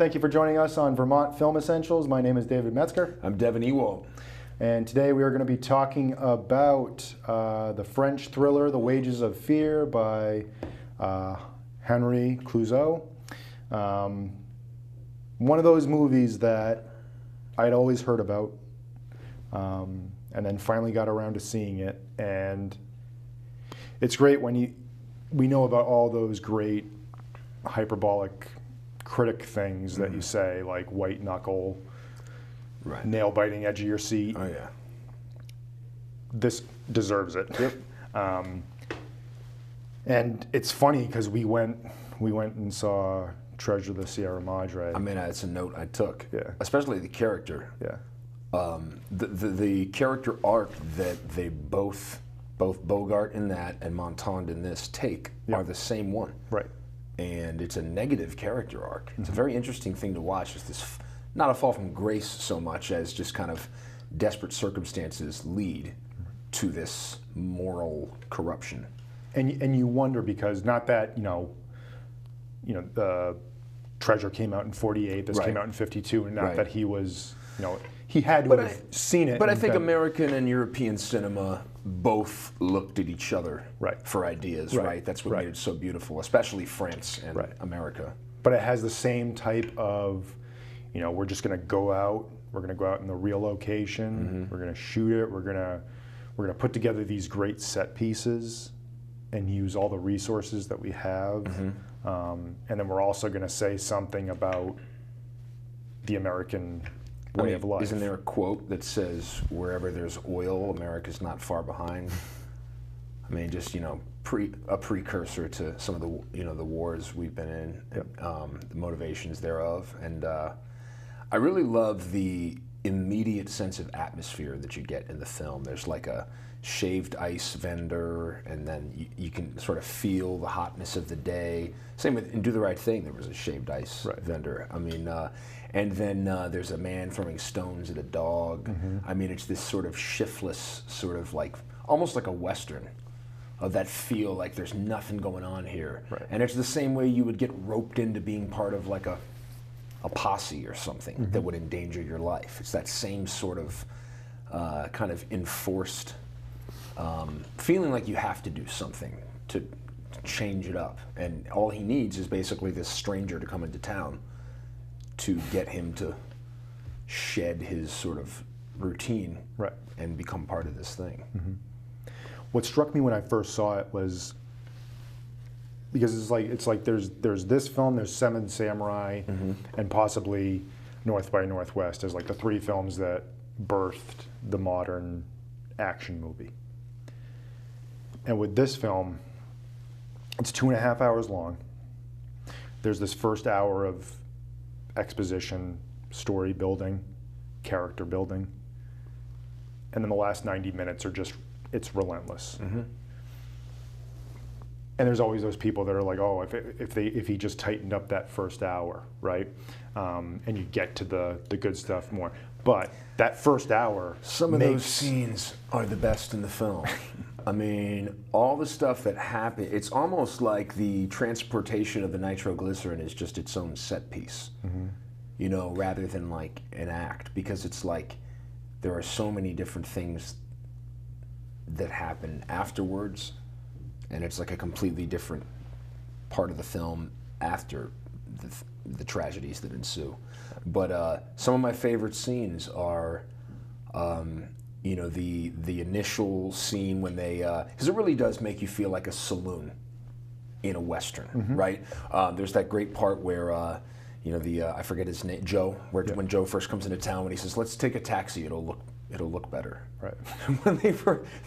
Thank you for joining us on Vermont Film Essentials. My name is David Metzger. I'm Devon Ewald. And today we are going to be talking about the French thriller The Wages of Fear by Henri-Georges Clouzot. One of those movies that I'd always heard about and then finally got around to seeing it. And it's great when we know about all those great hyperbolic critic things that you say, like white knuckle, Right. nail-biting edge of your seat. Oh yeah. This deserves it. Yep. And it's funny because we went and saw Treasure of the Sierra Madre. I mean, it's a note I took. Yeah. Especially the character. Yeah. The character arc that they both Bogart in that and Montand in this take are the same one. Right. And it's a negative character arc. It's a very interesting thing to watch. It's this, not a fall from grace so much as just kind of desperate circumstances lead to this moral corruption. And you wonder, because not that the Treasure came out in '48, this came out in '52, and not that he was he had to have seen it. But I think American and European cinema both looked at each other for ideas, right? That's what made it so beautiful, especially France and America. But it has the same type of, we're just going to go out. We're going to go out in the real location. We're going to shoot it. We're going to put together these great set pieces and use all the resources that we have. And then we're also going to say something about the American way of life. Isn't there a quote that says, "Wherever there's oil, America's not far behind"? I mean, just a precursor to some of the the wars we've been in, the motivations thereof, and I really love the immediate sense of atmosphere that you get in the film. There's like a shaved ice vendor, and then you can sort of feel the hotness of the day. Same with in Do the Right Thing, there was a shaved ice vendor. I mean, and then there's a man throwing stones at a dog. I mean, it's this sort of shiftless, sort of like, almost like a Western, of that feel like there's nothing going on here. And it's the same way you would get roped into being part of like a posse or something that would endanger your life. It's that same sort of kind of enforced feeling like you have to do something to change it up. And all he needs is basically this stranger to come into town to get him to shed his sort of routine and become part of this thing. What struck me when I first saw it was, because it's like there's this film, there's Seven Samurai, and possibly North by Northwest as like the three films that birthed the modern action movie. And with this film, it's 2.5 hours long. There's this first hour of exposition, story building, character building, and then the last 90 minutes are just, it's relentless. And there's always those people that are like, oh, if he just tightened up that first hour, right? And you get to the good stuff more. But that first hour, some of those scenes are the best in the film. I mean, all the stuff that happened, it's almost like the transportation of the nitroglycerin is just its own set piece, rather than like an act, because it's like there are so many different things that happen afterwards, and it's like a completely different part of the film after the tragedies that ensue. But some of my favorite scenes are the initial scene when they, because it really does make you feel like a saloon in a Western, right? There's that great part where, I forget his name, Joe, when Joe first comes into town, when he says, "Let's take a taxi, it'll look better." Right. When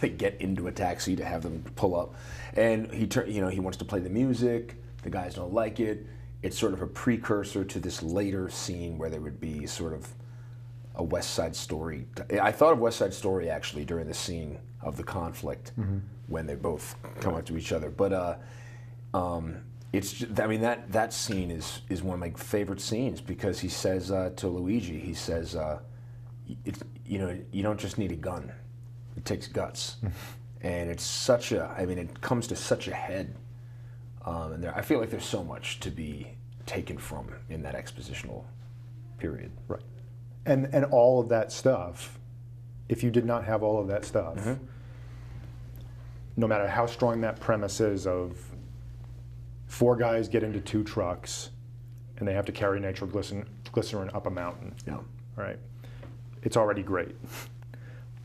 they get into a taxi to have them pull up, and he wants to play the music, the guys don't like it. It's sort of a precursor to this later scene where there would be sort of a West Side Story. I thought of West Side Story actually during the scene of the conflict when they both come up to each other. But it's just, I mean, that scene is one of my favorite scenes, because he says to Luigi, he says, you don't just need a gun, it takes guts. And it's it comes to such a head. And I feel like there's so much to be taken from in that expositional period. Right. And all of that stuff, if you did not have all of that stuff, no matter how strong that premise is of 4 guys get into 2 trucks and they have to carry nitroglycerin up a mountain, right? It's already great.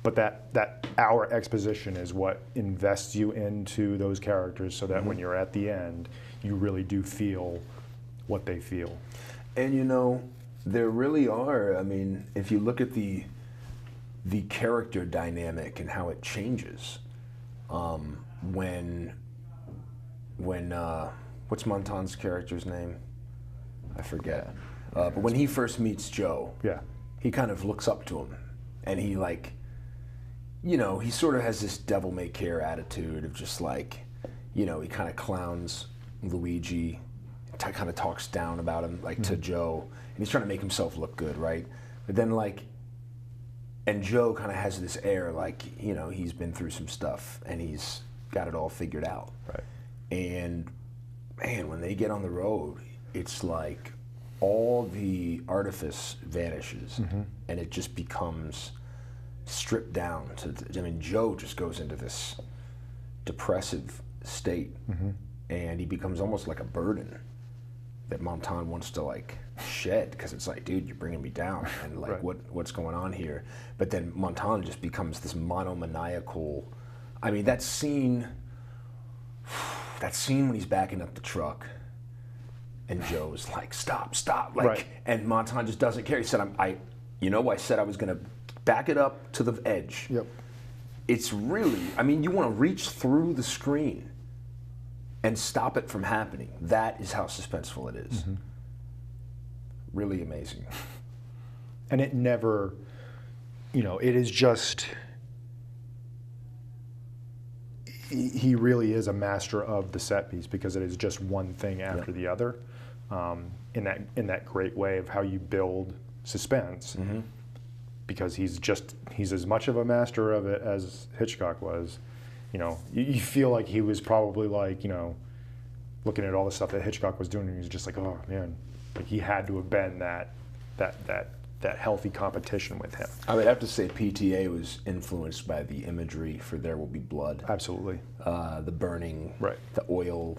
But that hour exposition is what invests you into those characters so that when you're at the end, you really do feel what they feel. And you know, there really are, I mean, if you look at the character dynamic and how it changes, when what's Montan's character's name? I forget. But when he first meets Joe, he kind of looks up to him, and he like, you know, he sort of has this devil-may-care attitude of just like, you know, he kind of clowns Luigi, kind of talks down about him, like to Joe, and he's trying to make himself look good, right? But then like, and Joe kind of has this air like, you know, he's been through some stuff and he's got it all figured out. Right. And man, when they get on the road, it's like all the artifice vanishes and it just becomes stripped down to, I mean, Joe just goes into this depressive state and he becomes almost like a burden that Montan wants to like shed, because it's like, dude, you're bringing me down, and like what's going on here? But then Montan just becomes this monomaniacal. I mean, that scene when he's backing up the truck and Joe's like, stop, like, and Montan just doesn't care. He said, I said I was gonna back it up to the edge. It's really, I mean, you want to reach through the screen and stop it from happening. That is how suspenseful it is. Really amazing. And it never, you know, it is just, he really is a master of the set piece, because it is just one thing after the other, in that great way of how you build suspense, because he's as much of a master of it as Hitchcock was. You know, you feel like he was probably like, you know, looking at all the stuff that Hitchcock was doing, and he was just like, oh man, like he had to have been that healthy competition with him. I would have to say PTA was influenced by the imagery for There Will Be Blood. Absolutely. The burning, the oil.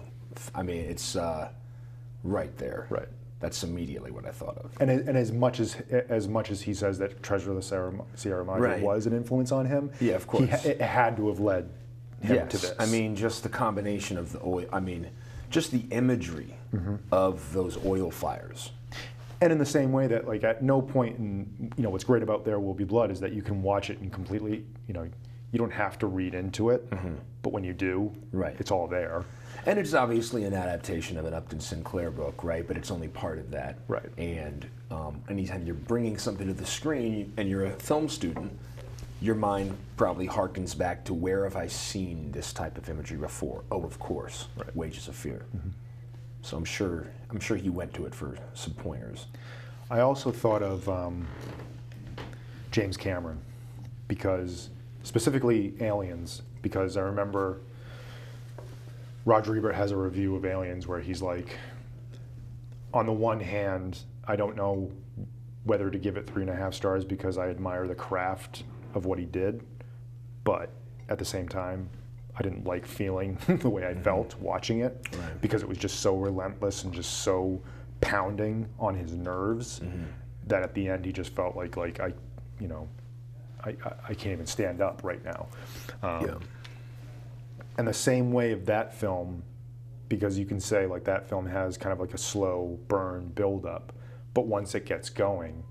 I mean, it's right there. Right. That's immediately what I thought of. And as much as he says that Treasure of the Sierra Madre was an influence on him, of course, it had to have led him to this. I mean, just the combination of the oil. I mean, just the imagery of those oil fires. And in the same way that, like, at no point in, you know, what's great about There Will Be Blood is that you can watch it and completely, you know, you don't have to read into it, but when you do, it's all there. And it's obviously an adaptation of an Upton Sinclair book, right? But it's only part of that. Right. And anytime you're bringing something to the screen and you're a film student, your mind probably harkens back to, where have I seen this type of imagery before? Oh, of course, Wages of Fear. So I'm sure he went to it for some pointers. I also thought of James Cameron, because specifically Aliens, because I remember Roger Ebert has a review of Aliens where he's like, on the one hand, I don't know whether to give it 3.5 stars because I admire the craft of what he did, but at the same time, I didn't like feeling the way I felt watching it, because it was just so relentless and just so pounding on his nerves that at the end he just felt like I can't even stand up right now. And the same way of that film, because you can say like that film has kind of like a slow burn buildup, but once it gets going,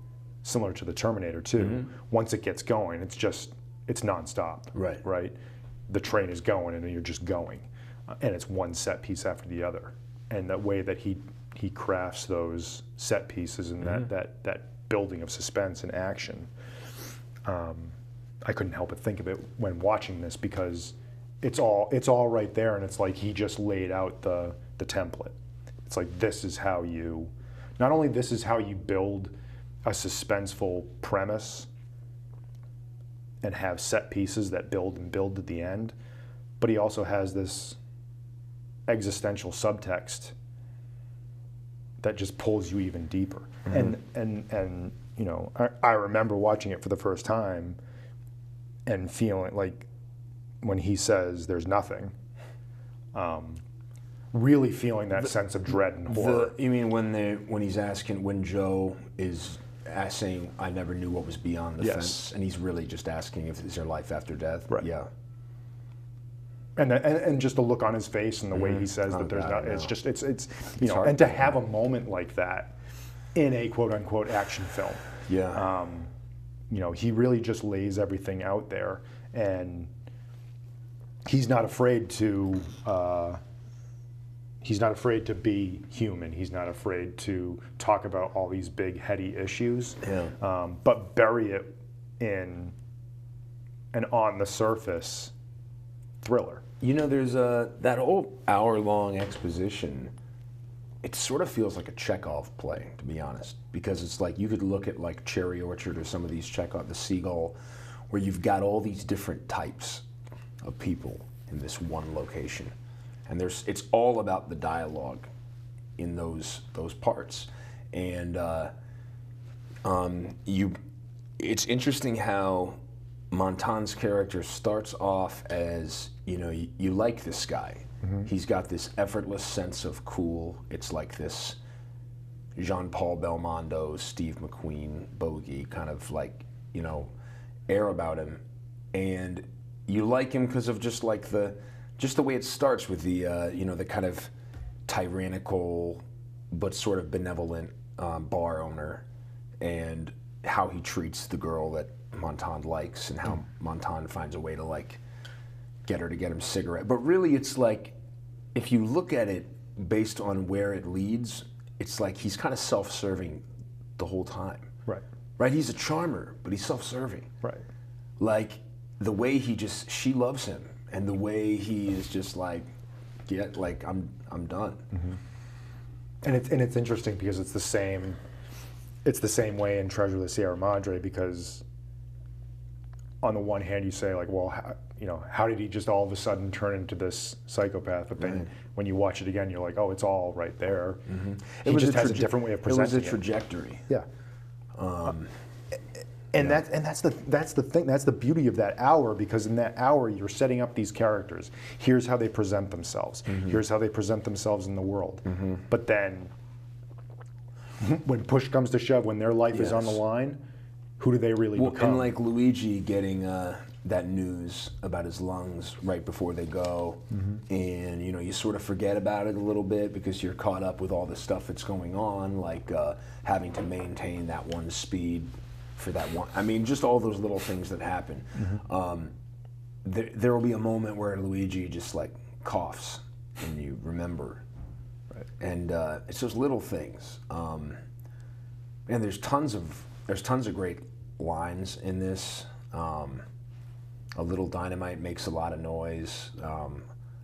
similar to the Terminator 2, once it gets going, it's nonstop. Right. The train is going and you're just going, and it's one set piece after the other. And the way that he crafts those set pieces and that building of suspense and action, I couldn't help but think of it when watching this, because it's all right there, and it's like he just laid out the template. It's like, this is how you build a suspenseful premise and have set pieces that build at the end, but he also has this existential subtext that just pulls you even deeper. And you know, I remember watching it for the first time and feeling like when he says there's nothing, really feeling that sense of dread and horror. You mean when he's asking, when Joe is saying, I never knew what was beyond the fence, and he's really just asking if is there life after death? Right. Yeah. And just the look on his face and the way he says that there's not, it's just, it's you know, and to have a moment like that in a quote unquote action film. Yeah. You know, he really just lays everything out there, and he's not afraid to be human. He's not afraid to talk about all these big heady issues, but bury it in an on the surface thriller. You know, there's that whole hour-long exposition. It sort of feels like a Chekhov play, to be honest, because it's like you could look at like Cherry Orchard or some of these Chekhov, The Seagull, where you've got all these different types of people in this one location, and it's all about the dialogue in those parts, and it's interesting how Montan's character starts off as, you know, you like this guy. He's got this effortless sense of cool. It's like this Jean-Paul Belmondo, Steve McQueen, bogey kind of like, you know, air about him. And you like him because of just like the way it starts with the, you know, the kind of tyrannical but sort of benevolent bar owner, and how he treats the girl that Montan likes, and how Montan finds a way to like get her to get him cigarette. But really it's like, if you look at it based on where it leads, it's like he's kind of self-serving the whole time. Right, he's a charmer, but he's self-serving. Right. Like the way she loves him, and the way he is just like, I'm done. And it's interesting because it's the same way in Treasure of the Sierra Madre, because on the one hand you say like, well, how did he just all of a sudden turn into this psychopath? But then when you watch it again, you're like, oh, it's all right there. He just has a different way of presenting it. It was a trajectory. Yeah. That's the thing. That's the beauty of that hour, because in that hour you're setting up these characters. Here's how they present themselves. Here's how they present themselves in the world. But then, when push comes to shove, when their life is on the line, who do they really become? And like Luigi getting that news about his lungs right before they go, and you know, you sort of forget about it a little bit because you're caught up with all the stuff that's going on, like having to maintain that one speed for that one. I mean, just all those little things that happen. There will be a moment where Luigi just like coughs, and you remember. And it's those little things. And there's tons of great lines in this. A little dynamite makes a lot of noise.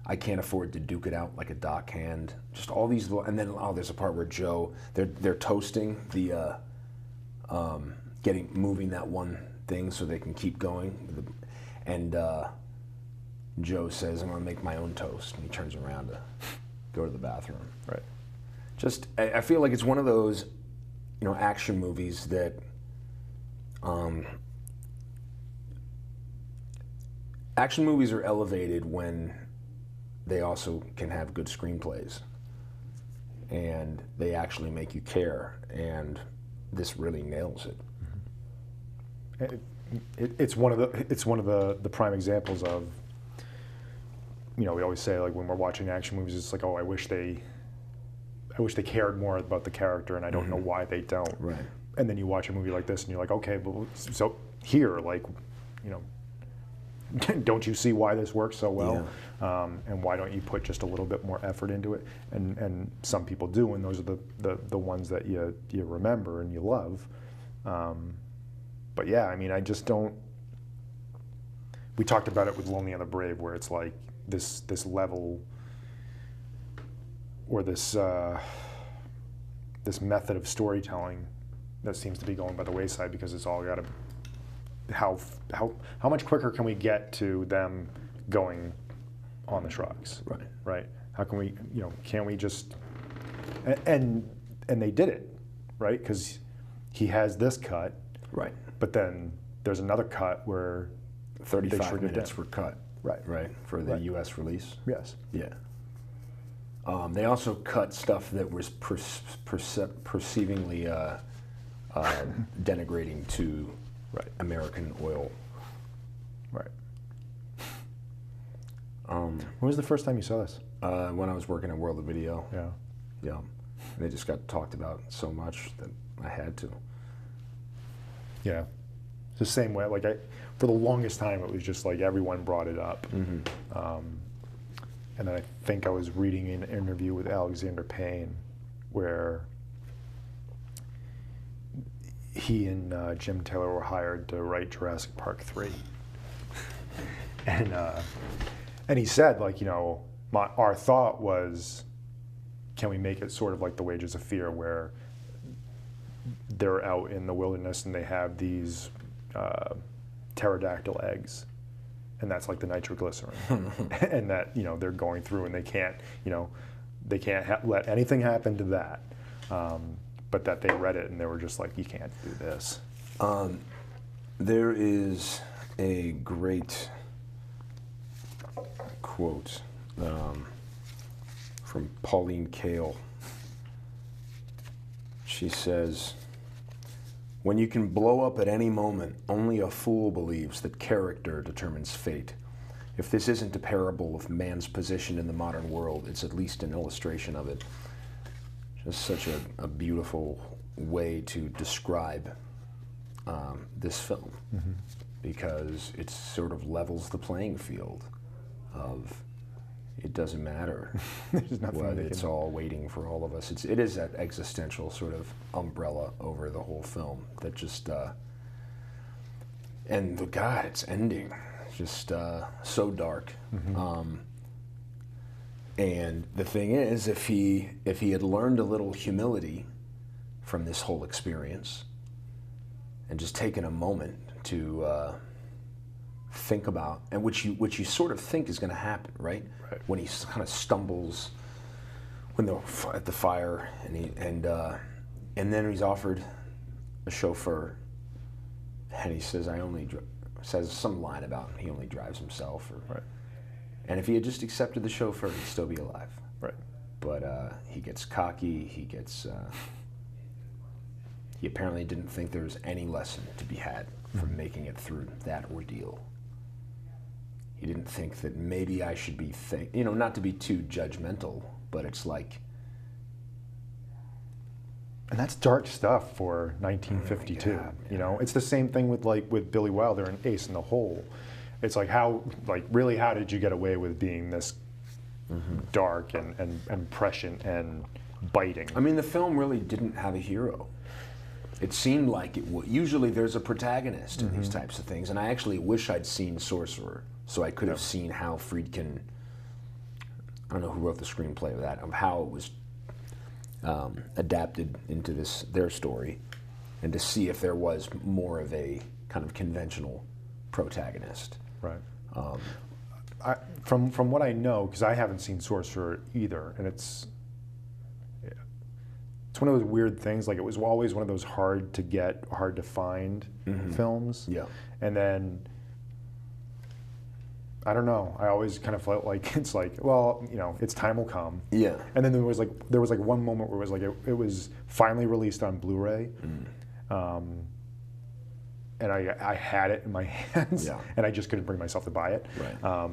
I can't afford to duke it out like a dock hand. Just all these little, and then there's a part where Joe, they're toasting the moving that one thing so they can keep going. And Joe says, I'm gonna make my own toast, and he turns around to go to the bathroom. Right. Just, I feel like it's one of those, you know, action movies that action movies are elevated when they also can have good screenplays, and they actually make you care, and this really nails it. It's one of the prime examples of, you know, we always say like when we're watching action movies, it's like, oh, I wish they cared more about the character, and I don't know why they don't. Right. And then you watch a movie like this, and you're like, okay, but so here, like, you know, don't you see why this works so well? Yeah. And why don't you put just a little bit more effort into it? And some people do, and those are the ones that you remember and you love. But yeah, I mean, I just don't. We talked about it with Lonely and the Brave, where it's like this level, or this method of storytelling that seems to be going by the wayside, because it's all got to. How much quicker can we get to them going on the trucks? Right. Right. How can we, you know, can we just, and and they did it, right? Because he has this cut, Right. but then there's another cut where 35 minutes were cut. Right. Right. For the Right. U.S. release. Yes. Yeah. They also cut stuff that was perceivingly denigrating to American oil. Right. When was the first time you saw this? When I was working at World of Video. Yeah. Yeah. They just got talked about so much that I had to. Yeah. It's the same way. Like for the longest time, it was just like everyone brought it up. And then I think I was reading an interview with Alexander Payne where he and Jim Taylor were hired to write Jurassic Park 3. And he said, like, you know, our thought was, can we make it sort of like The Wages of Fear, where they're out in the wilderness and they have these pterodactyl eggs, and that's like the nitroglycerin, and that, you know, they're going through and they can't, you know, they can't let anything happen to that, but that they read it and they were just like, you can't do this. There is a great quote from Pauline Kael. She says, "When you can blow up at any moment, only a fool believes that character determines fate. If this isn't a parable of man's position in the modern world, it's at least an illustration of it." Just such a beautiful way to describe this film, because it sort of levels the playing field of, it doesn't matter what, it's all waiting for all of us. It is that existential sort of umbrella over the whole film that just, and God, it's ending just so dark. And the thing is, if he had learned a little humility from this whole experience and just taken a moment to think about, and which you sort of think is going to happen, right? When he kind of stumbles at the fire, and then he's offered a chauffeur, and he says, says some line about he only drives himself, and if he had just accepted the chauffeur, he'd still be alive. Right. But he gets cocky. He apparently didn't think there was any lesson to be had from making it through that ordeal. He didn't think that maybe I should be, not to be too judgmental, but it's like. And that's dark stuff for 1952. God, you know, it's the same thing with Billy Wilder and Ace in the Hole. It's like, how did you get away with being this dark and prescient and biting? I mean, the film really didn't have a hero. It seemed like it would. Usually there's a protagonist in these types of things, and I actually wish I'd seen Sorcerer, so I could have seen how Friedkin, I don't know who wrote the screenplay of that, of how it was adapted into their story, and to see if there was more of a kind of conventional protagonist. Right. From what I know, because I haven't seen Sorcerer either, and it's one of those weird things. Like, it was always one of those hard to get, hard to find films. Yeah. And then, I don't know, I always kind of felt like it's like, well, you know, its time will come. Yeah. And then there was like one moment where it was like it was finally released on Blu-ray. And I had it in my hands, and I just couldn't bring myself to buy it. Right.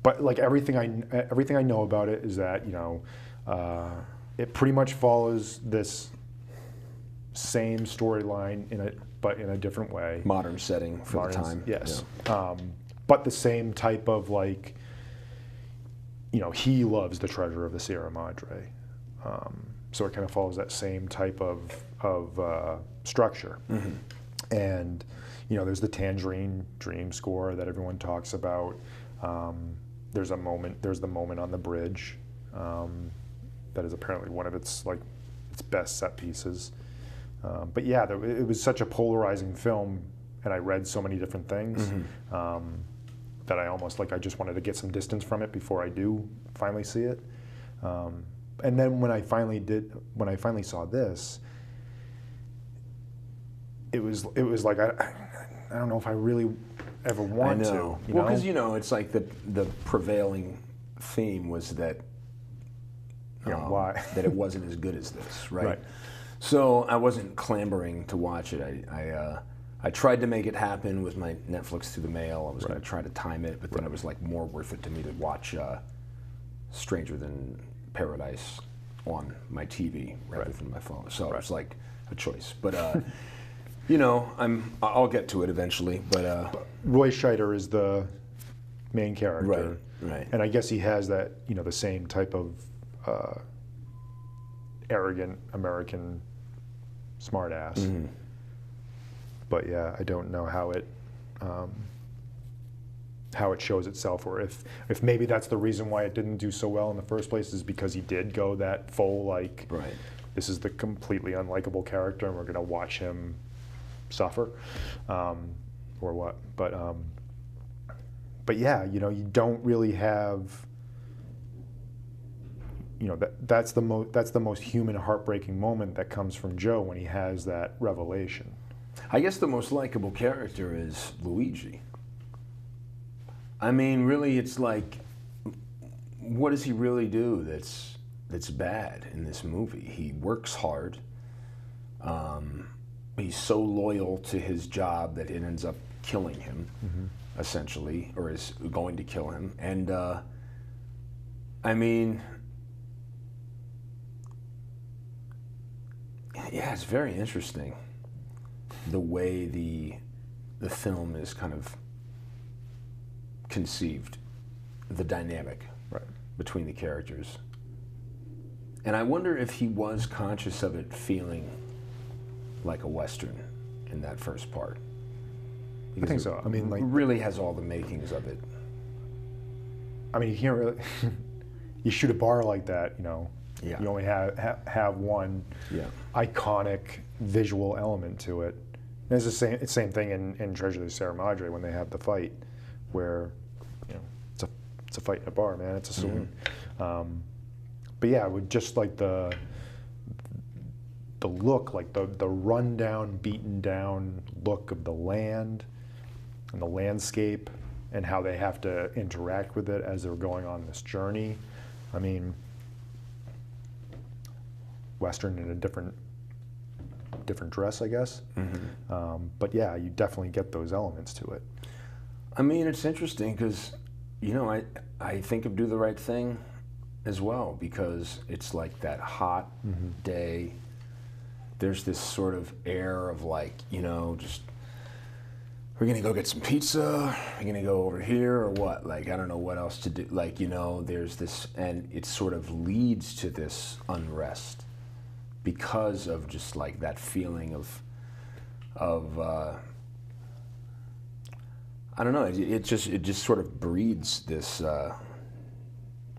But like everything I know about it is that, you know, it pretty much follows this same storyline but in a different way. Modern setting for the time. Yes. Yeah. But the same type of, like, you know, he loves the treasure of the Sierra Madre, so it kind of follows that same type of structure. And, you know, there's the Tangerine Dream score that everyone talks about. There's the moment on the bridge that is apparently one of its best set pieces. But yeah, it was such a polarizing film, and I read so many different things that I almost I just wanted to get some distance from it before I do finally see it. But and then when I finally saw this, it was like I don't know if I really ever want to. Well, because it's like the prevailing theme was that why that it wasn't as good as this, right? Right. So I wasn't clamoring to watch it. I tried to make it happen with my Netflix through the mail. I was going to try to time it, but then it was like more worth it to me to watch Stranger Than Paradise on my TV rather than my phone. So it's like a choice. But I'll get to it eventually. But Roy Scheider is the main character, right? And I guess he has that the same type of arrogant American smartass. Mm-hmm. But yeah, I don't know how it shows itself, or if maybe that's the reason why it didn't do so well in the first place, is because he did go that full this is the completely unlikable character and we're going to watch him suffer, or what. But yeah, you don't really have. That's the most human, heartbreaking moment that comes from Joe when he has that revelation. I guess the most likable character is Luigi. I mean, really, it's like, what does he really do that's bad in this movie? He works hard. He's so loyal to his job that it ends up killing him, essentially, or is going to kill him. And I mean, yeah, it's very interesting the way the film is kind of conceived, the dynamic between the characters. And I wonder if he was conscious of it feeling like a Western in that first part. I think so. I mean, it really has all the makings of it. I mean, you can't really you shoot a bar like that, Yeah. You only have one iconic visual element to it. And it's the same thing in Treasure of the Sierra Madre when they have the fight, where it's a fight in a bar, man. It's a saloon. But yeah, with just like the look, like the rundown, beaten down look of the land and the landscape, and how they have to interact with it as they're going on this journey. I mean, Western in a different dress, I guess. But yeah, you definitely get those elements to it. I mean, it's interesting because, I think of Do the Right Thing as well, because it's like that hot day. There's this sort of air of like, just, we're gonna go get some pizza, we're gonna go over here or what? Like, I don't know what else to do. Like, there's this, and it sort of leads to this unrest because of just like that feeling of I don't know. It just sort of breeds this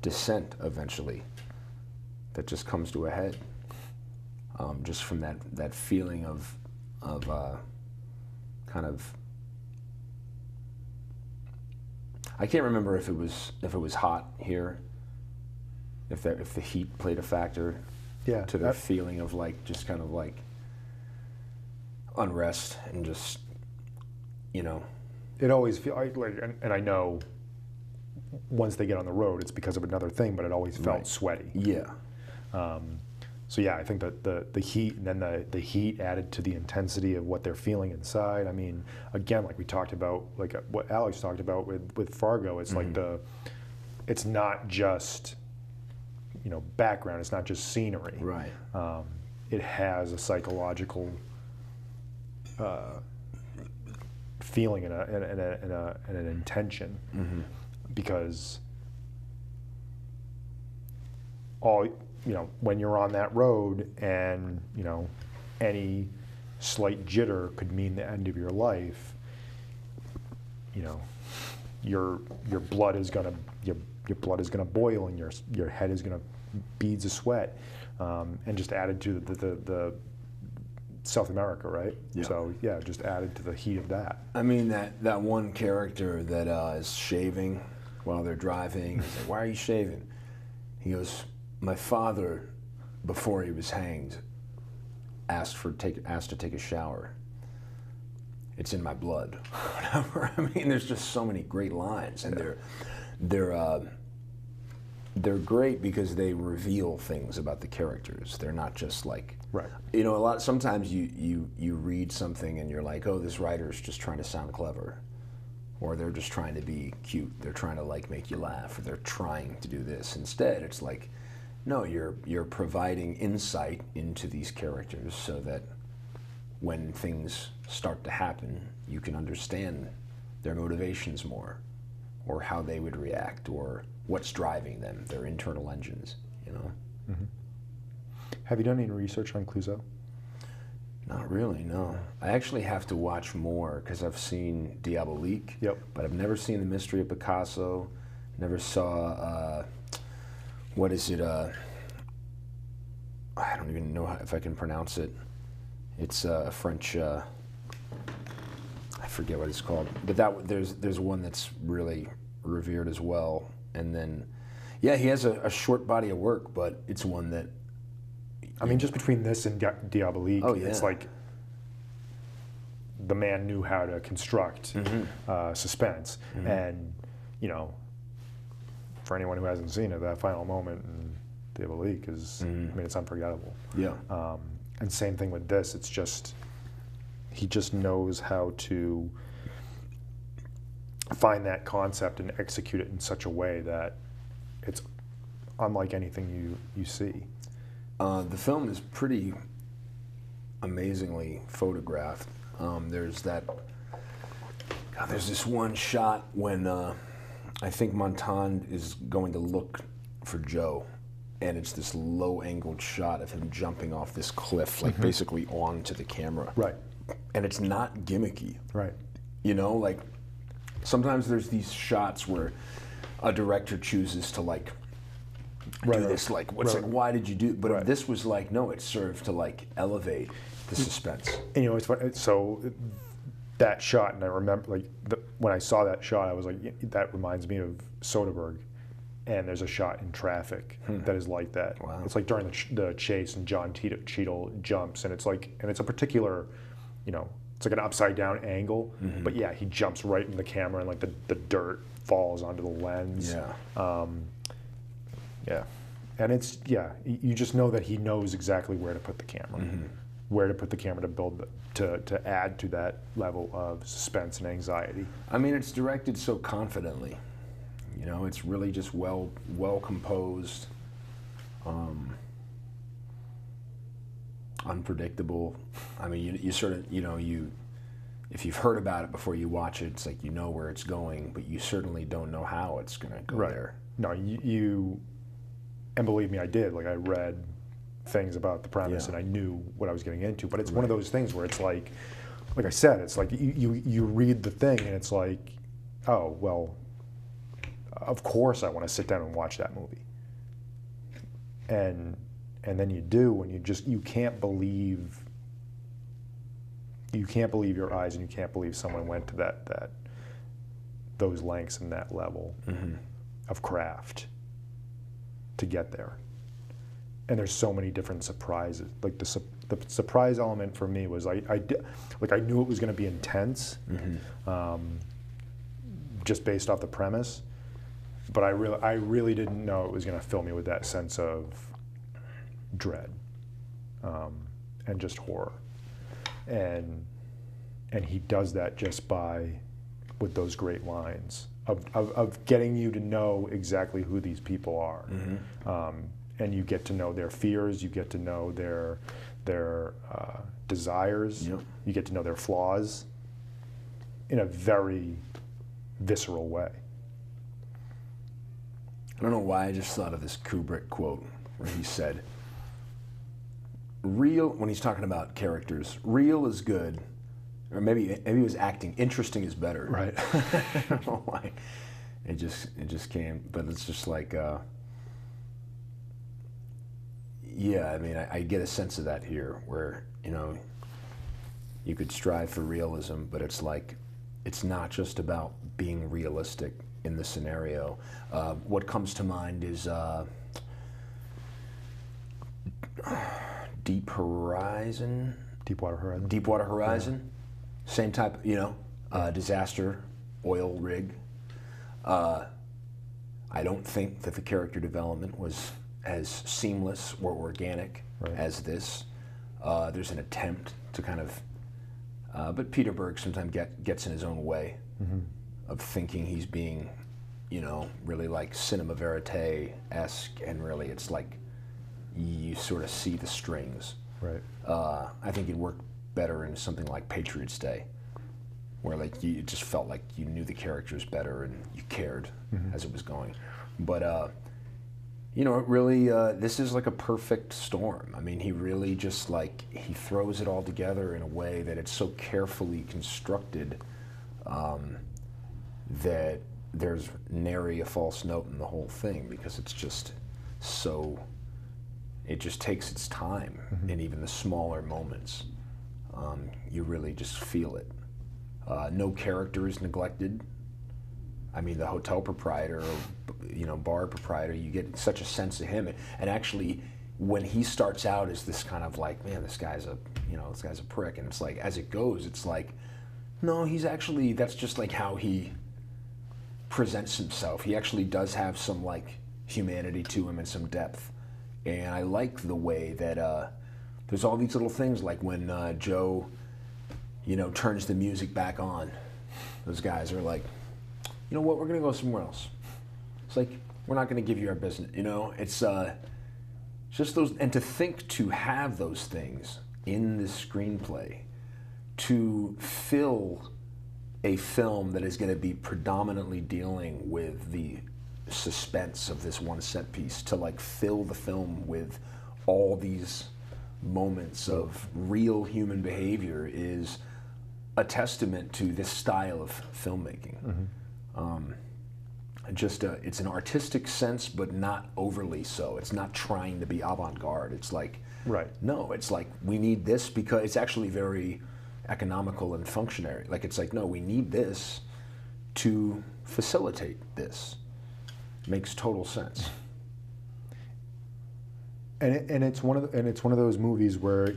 dissent eventually that just comes to a head, just from that feeling of kind of. I can't remember if it was hot here, if the heat played a factor. Yeah, to the feeling of like just kind of like unrest and just It always feels like, and I know once they get on the road, it's because of another thing, but it always felt sweaty. Yeah. So yeah, I think that the heat, and then the heat added to the intensity of what they're feeling inside. I mean, again, like we talked about, like what Alex talked about with Fargo, it's like it's not just background, it's not just scenery. Right. It has a psychological feeling and an intention, because all when you're on that road, and any slight jitter could mean the end of your life. Your blood is gonna boil, and your head is gonna beads of sweat, and just added to the South America, right? Yeah. So yeah, just added to the heat of that. I mean, that one character that is shaving while they're driving. He's like, "Why are you shaving?" He goes, my father, before he was hanged, asked to take a shower. It's in my blood. Whatever. I mean, there's just so many great lines, and they're great because they reveal things about the characters. They're not just like, Right. you know, sometimes you read something and you're like, oh, this writer's just trying to sound clever, or they're just trying to be cute. They're trying to like make you laugh, or they're trying to do this. Instead, it's like, no, you're providing insight into these characters so that when things start to happen, you can understand their motivations more, or how they would react, or what's driving them, their internal engines, you know? Mm-hmm. Have you done any research on Clouzot? Not really, no. I actually have to watch more, because I've seen Diabolique, Yep. but I've never seen The Mystery of Picasso, never saw, what is it, I don't even know if I can pronounce it. It's a French, I forget what it's called, but there's one that's really revered as well. And then, yeah, he has a short body of work, but it's one that, I mean, just between this and Diabolique, oh, yeah. It's like the man knew how to construct suspense. Mm-hmm. And, you know, for anyone who hasn't seen it, that final moment in Diabolique is, I mean, it's unforgettable. Yeah. And same thing with this. It's just, he just knows how to find that concept and execute it in such a way that it's unlike anything you see. The film is pretty amazingly photographed. There's this one shot when I think Montand is going to look for Joe, and it's this low-angled shot of him jumping off this cliff, like basically onto the camera. Right. And it's not gimmicky. Right. You know, like sometimes there's these shots where a director chooses to like do this, like what's like, why did you do? But this was like, no, it served to like elevate the suspense. And you know, it's funny. So that shot, and I remember like when I saw that shot, I was like, that reminds me of Soderbergh. And there's a shot in Traffic that is like that. Wow. It's like during the chase, and John Cheadle jumps, and it's like, and it's a particular, you know, it's like an upside down angle. But yeah, he jumps right into the camera, and like the dirt falls onto the lens. Yeah. Yeah, and it's you just know that he knows exactly where to put the camera, where to put the camera to build to add to that level of suspense and anxiety. I mean, it's directed so confidently. You know, it's really just well composed, unpredictable. I mean, you sort of, you know, if you've heard about it before you watch it, it's like you know where it's going, but you certainly don't know how it's going to go there. No, you, and believe me, I did. Like, I read things about the premise, and I knew what I was getting into. But it's one of those things where it's like I said, it's like you read the thing, and it's like, oh well. Of course I want to sit down and watch that movie. And then you do, and you can't believe your eyes, and you can't believe someone went to those lengths and that level of craft to get there. And there's so many different surprises. Like the surprise element for me was I knew it was going to be intense, just based off the premise. But I really didn't know it was going to fill me with that sense of dread and just horror, and he does that just with those great lines of getting you to know exactly who these people are, and you get to know their fears, you get to know their desires, you get to know their flaws in a very visceral way. I don't know why I just thought of this Kubrick quote where he said, real, when he's talking about characters, real is good, or maybe he was acting, interesting is better. Right. I don't know why. It just came, but it's just like, yeah, I mean, I get a sense of that here where, you know, you could strive for realism, but it's like, it's not just about being realistic in the scenario. What comes to mind is Deepwater Horizon, same type, disaster, oil rig. I don't think that the character development was as seamless or organic as this. There's an attempt to kind of, but Peter Berg sometimes gets in his own way of thinking he's being, really like cinema verite-esque, and really it's like you sort of see the strings. Right. I think it worked better in something like Patriots Day, where like you just felt like you knew the characters better and you cared as it was going. But it really this is like a perfect storm. I mean, he really just like he throws it all together in a way that it's so carefully constructed that there's nary a false note in the whole thing, because it's just so. It just takes its time, in even the smaller moments. You really just feel it. No character is neglected. I mean, the hotel proprietor, bar proprietor, you get such a sense of him. And actually, when he starts out as this kind of like, man, this guy's a prick. And it's like, as it goes, it's like, no, that's just like how he presents himself. He actually does have some like humanity to him and some depth. And I like the way that there's all these little things, like when Joe, turns the music back on. Those guys are like, you know what, we're going to go somewhere else. It's like, we're not going to give you our business. It's just those, and to have those things in the screenplay, to fill a film that is going to be predominantly dealing with the suspense of this one set piece, to like fill the film with all these moments of real human behavior, is a testament to this style of filmmaking. It's an artistic sense, but not overly so. It's not trying to be avant-garde. It's like, no, it's like, we need this because it's actually very economical and functionary. Like, it's like, no, we need this to facilitate this. Makes total sense. And it's one of those movies where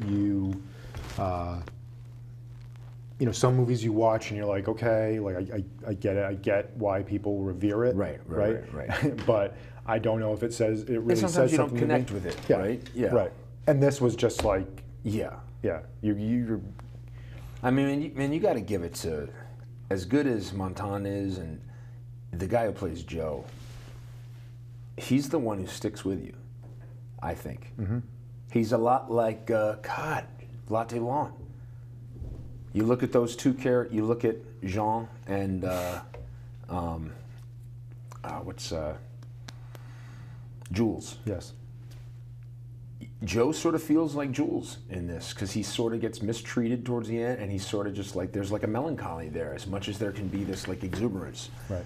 some movies you watch and you're like, okay, like I get it, I get why people revere it, right. But I don't know if it really says something. Sometimes you don't connect with it, right? Yeah, right. And this was just like, yeah. You. I mean, you got to give it to, as good as Montan is, and the guy who plays Joe. He's the one who sticks with you, I think. He's a lot like, Latte Lawn. You look at those two characters, you look at Jean and, Jules. Yes. Joe sort of feels like Jules in this, because he sort of gets mistreated towards the end, and he's sort of just like, there's like a melancholy there, as much as there can be this like exuberance. Right.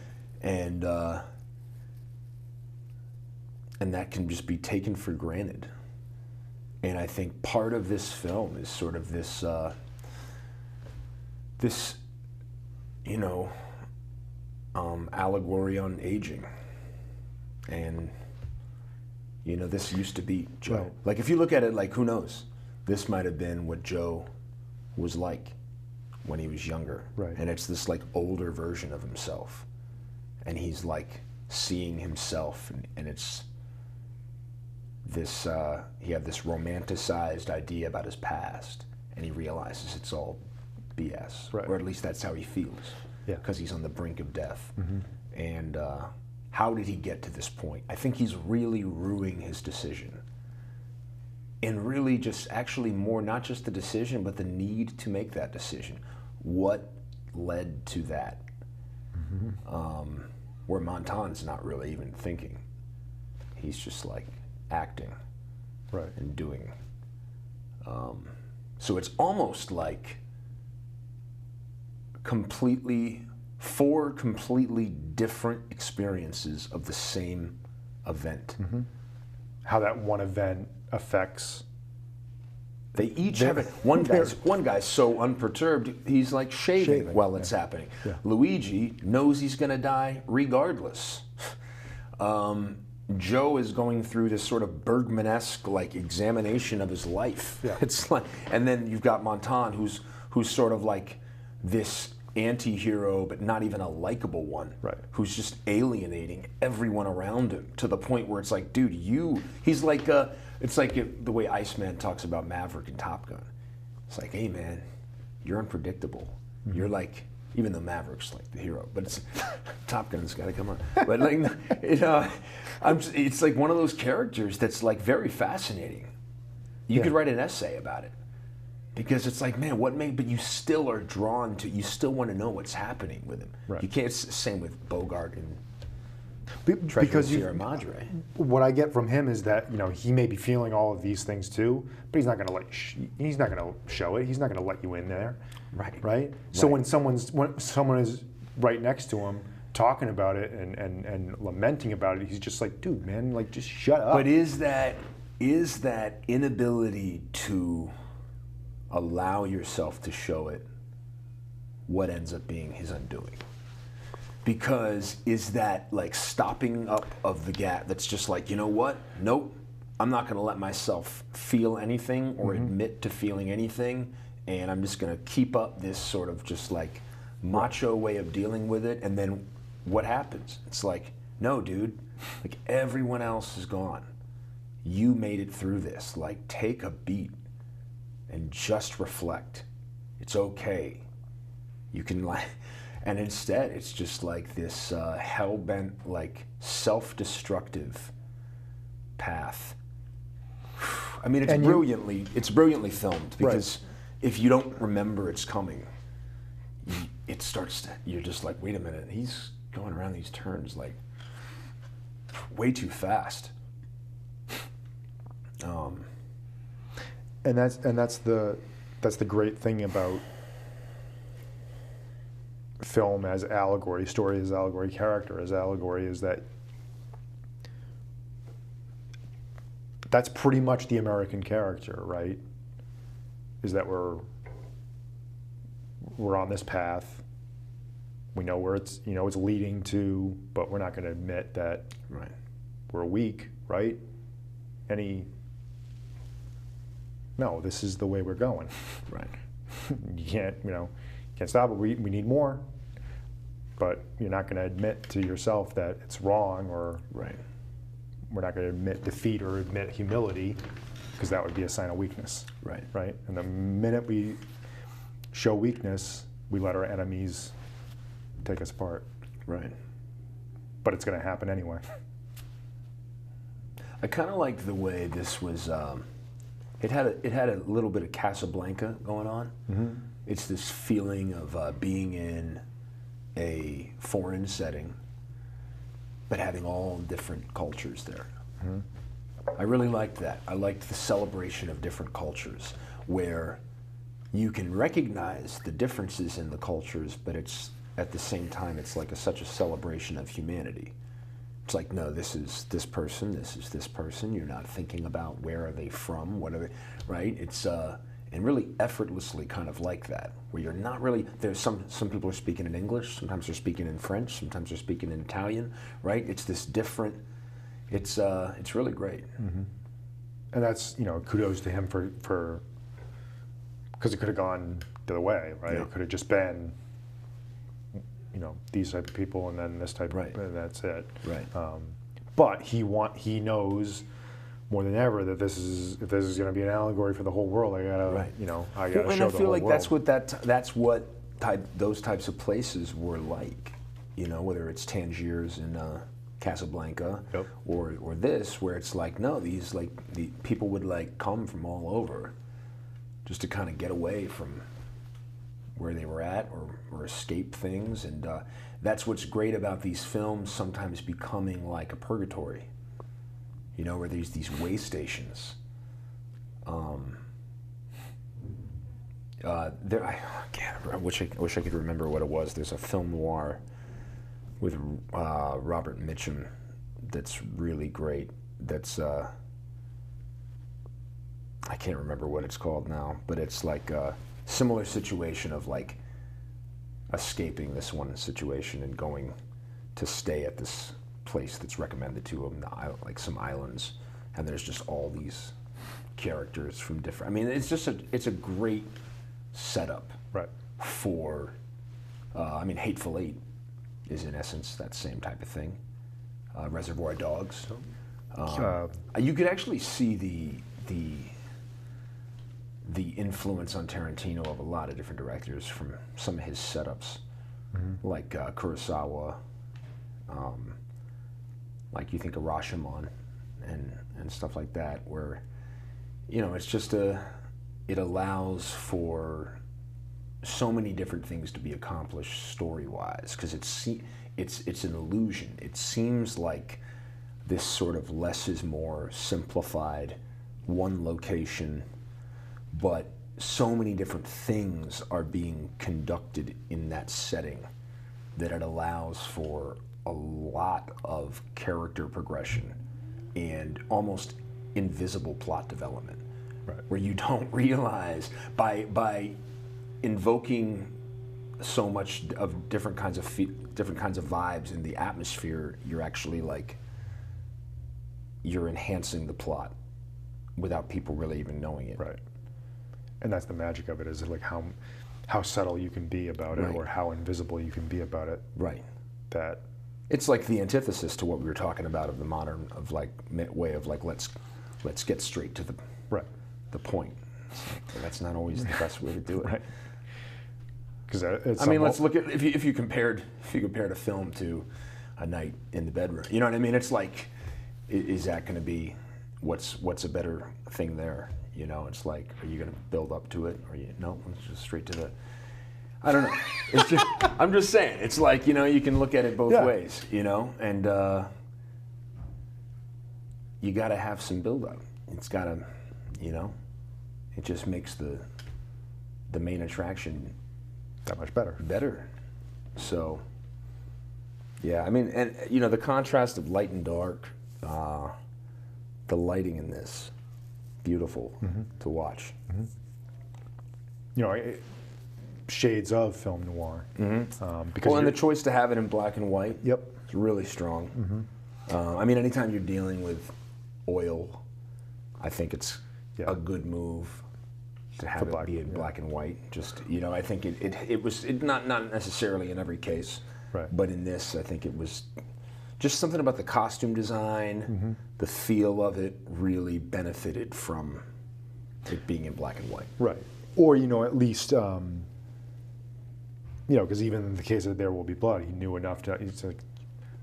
And that can just be taken for granted. And I think part of this film is sort of this, allegory on aging. And, this used to be Joe. Right. Like, if you look at it, like, who knows? This might have been what Joe was like when he was younger. Right. And it's this, like, older version of himself. And he's, like, seeing himself, and it's this, he had this romanticized idea about his past, and he realizes it's all BS, or at least that's how he feels, because he's on the brink of death. And how did he get to this point? I think he's really ruing his decision, and really just actually more, not just the decision, but the need to make that decision. What led to that? Where Montan's not really even thinking. He's just like acting and doing. So it's almost like four completely different experiences of the same event. How that one event affects. They each have it. One guy's so unperturbed, he's like shaving while it's happening. Joe is going through this sort of Bergman-esque like examination of his life. Yeah. It's like, and then you've got Montan, who's sort of like this anti-hero, but not even a likable one. Right. Who's just alienating everyone around him to the point where it's like, dude, he's like, it's like the way Iceman talks about Maverick in Top Gun. It's like, hey man, you're unpredictable. Mm-hmm. You're like, even though Maverick's like the hero, but it's Top Gun's got to come on. But like, it's like one of those characters that's like very fascinating. You could write an essay about it because it's like, man, but you still are drawn to. You still want to know what's happening with him. Right. You can't. It's the same with Bogart and because Sierra Madre. What I get from him is that he may be feeling all of these things too, but he's not going to he's not going to show it. He's not going to let you in there. Right. So when someone is right next to him talking about it and lamenting about it, he's just like, dude, man, like just shut up. But is that inability to allow yourself to show it what ends up being his undoing? Because is that like stopping up of the gap that's just like, you know what? Nope, I'm not going to let myself feel anything or admit to feeling anything, and I'm just going to keep up this sort of just like macho way of dealing with it, and then what happens? It's like, no, dude, like everyone else is gone. You made it through this. Like, take a beat and just reflect. It's okay. You can like... And instead, it's just like this hell-bent, like self-destructive path. I mean, it's brilliantly filmed because if you don't remember it's coming, it starts to. You're just like, wait a minute, he's going around these turns like way too fast. And that's the great thing about film as allegory, story as allegory, character as allegory, is that that's pretty much the American character, right? Is that we're on this path. We know where it's leading to, but we're not going to admit that we're weak, right? No, this is the way we're going. Right. You can't stop it. We need more, but you're not going to admit to yourself that it's wrong, or we're not going to admit defeat or admit humility, because that would be a sign of weakness. Right. And the minute we show weakness, we let our enemies take us apart. Right. But it's going to happen anyway. I kind of like the way this was. It had a little bit of Casablanca going on. Mm-hmm. It's this feeling of being in a foreign setting, but having all different cultures there. Mm-hmm. I really liked that. I liked the celebration of different cultures, where you can recognize the differences in the cultures, but it's at the same time, it's like such a celebration of humanity. It's like, no, this is this person, this is this person. You're not thinking about where are they from, what are they, right? It's and really effortlessly kind of like that, where you're not really, there's some people are speaking in English, sometimes they're speaking in French, sometimes they're speaking in Italian, right? It's this different, it's really great. Mm-hmm. And that's, kudos to him for because it could have gone the other way, right? Yeah. It could have just been, these type of people and then this type of, and that's it. Right. But he knows more than ever that if this is going to be an allegory for the whole world, I gotta, I gotta show the whole world. And I feel like that's what those types of places were like, whether it's Tangiers in Casablanca, yep, or this, where it's like, no, the people would come from all over just to kind of get away from where they were at or escape things, and that's what's great about these films sometimes becoming like a purgatory. Where there's these way stations. I wish I could remember what it was. There's a film noir with Robert Mitchum that's really great. That's I can't remember what it's called now, but it's like a similar situation of escaping this one situation and going to stay at this place that's recommended to him, like some islands, and there's just all these characters from different. I mean, it's a great setup Right. for. I mean, Hateful Eight is in essence that same type of thing. Reservoir Dogs. You could actually see the influence on Tarantino of a lot of different directors from some of his setups, like Kurosawa. Like you think of Rashomon and stuff like that, where it's just it allows for so many different things to be accomplished story-wise, because it's an illusion. It seems like this sort of less is more simplified, one location, but so many different things are being conducted in that setting that it allows for a lot of character progression and almost invisible plot development, Right. where you don't realize by invoking so much of different kinds of vibes in the atmosphere, you're actually you're enhancing the plot without people really even knowing it. Right. And that's the magic of it, is like how subtle you can be about it, Right. or how invisible you can be about it. Right. That It's like the antithesis to what we were talking about of the modern way of let's get straight to right. the point. And that's not always the best way to do it. Right. Because I mean, let's look at if you compared a film to a night in the bedroom. You know what I mean? It's like, is that going to be what's a better thing there? It's like, are you going to build up to it, or no? It's just straight to the. I don't know. It's just, I'm just saying. It's like, you can look at it both ways. And you got to have some build up. It's got to, it just makes the main attraction that much better. better. So, yeah, I mean, and the contrast of light and dark, the lighting in this, beautiful to watch. Shades of film noir. Because and the choice to have it in black and white, Yep. is really strong. I mean, anytime you're dealing with oil, I think it's a good move to have it be in black and white. Just I think it was not necessarily in every case, Right. but in this, I think it was just something about the costume design, the feel of it really benefited from it being in black and white. Right. Or at least because even in the case of There Will Be Blood, he knew enough to. It's like